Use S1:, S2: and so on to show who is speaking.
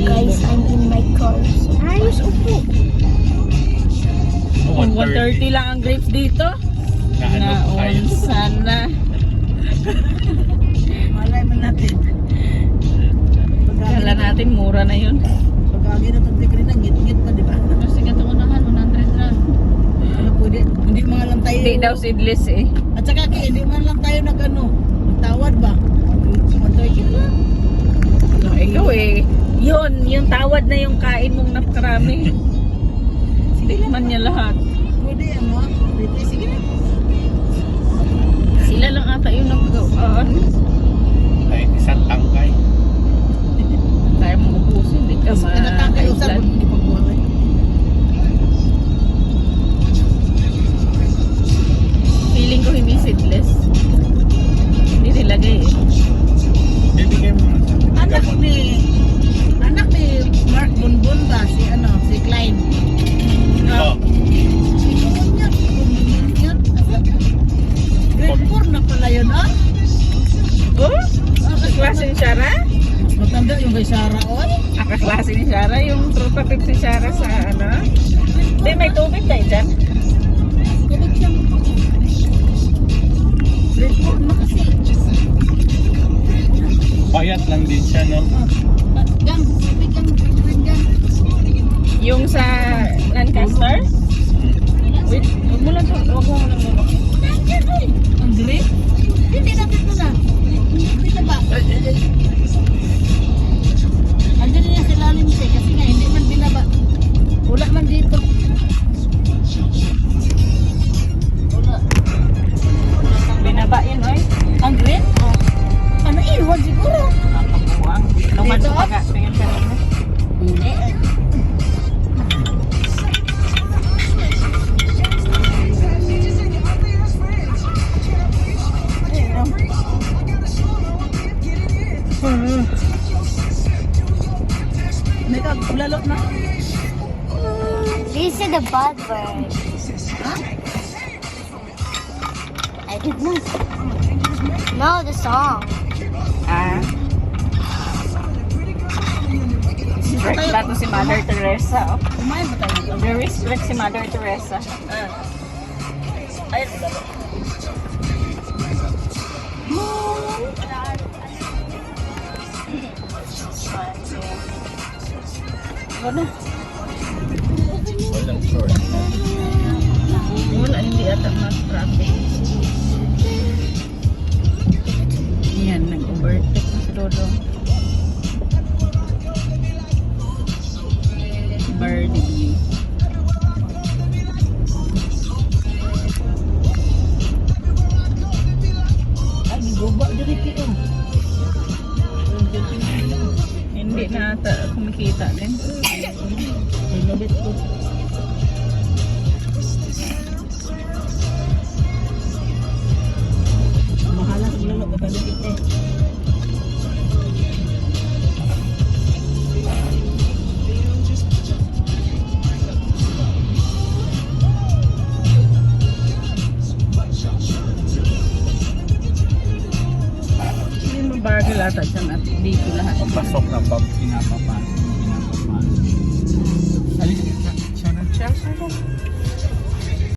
S1: guys, I'm in my car.
S2: Ayos, upo. 130 lang ang grapes dito. Naunsan na.
S3: Malay man natin.
S2: Kala natin mura na yun.
S3: Pag-agi na pag-tigri na, ngit-ngit pa, di ba?
S2: Kasi gato unahan, 100 lang.
S3: Ano pwede? Hindi mga lang tayo.
S2: Hindi daw seedless eh.
S3: At saka, hindi man lang tayo nagtawad ba? 130 lang.
S2: No, ikaw eh. Yun, yung tawad na yung kain mong napakarami. Tikman niya lahat.
S3: Pwede yan, no? Pwede, sige na.
S2: Sila lang ata yung nagkawaan.
S4: Ay, isang tangkay.
S2: Tayo mong ubusin, hindi ka
S3: Natatangkay yung sabon, hindi pagbuhay.
S2: Feeling ko hindi seedless. Hindi nilagay eh.
S4: Bibigyan mo.
S3: Anak ni Mark Bonbon ba? Si Klein.
S4: Oh.
S3: Ikaw niya. Grade 4 na pala yun, ah?
S2: Oh? Kaklase ni Shara?
S3: Mas matanda yung kay Sarah, oy.
S2: Kaklase ni Shara? Yung tropa pip si Shara sa ano? Hindi, may tubig tayo dyan.
S3: Tubig siya. Grade 4 na kasi.
S4: Payat lang din siya, no?
S3: Gang, tubig gang, tubig gang.
S2: Yung sa Lancaster? Wait, huwag mo lang lang mo.
S3: Ang grade? Hindi natin ito na. Hindi na ba? Andun niya sa lalim siya kasi nga hindi man binaba. Wala man dito. Wala.
S2: Binaba yun, oy.
S3: Ang green? Ano iwan siguro?
S2: Nakakuwang. Luman
S3: Dito?
S2: sa paga. Tingin ka rin.
S3: Hindi. Mega, lalot na.
S1: These are the bad words.
S3: Huh?
S1: I did not. No, the song.
S2: Ah. Respect to si Mother Teresa. Oh.
S3: Kumain ba tayo?
S2: The respect si Mother Teresa.
S3: Ayun, lalot.
S2: Ano?
S4: Walang short.
S2: Wala, hindi ata mag-traffic. Yan, nag-overtake na si Dodo. Birdie.
S3: Ay, gibuba diri kito.
S2: Hindi na ata kumikita din.
S3: Ay, nabit ko. Mahala sa lalo, kapag eh.
S2: Hindi mo bargail ata dyan at dito lahat.
S4: Pasok na pag pinapapa. Alis siya na siya.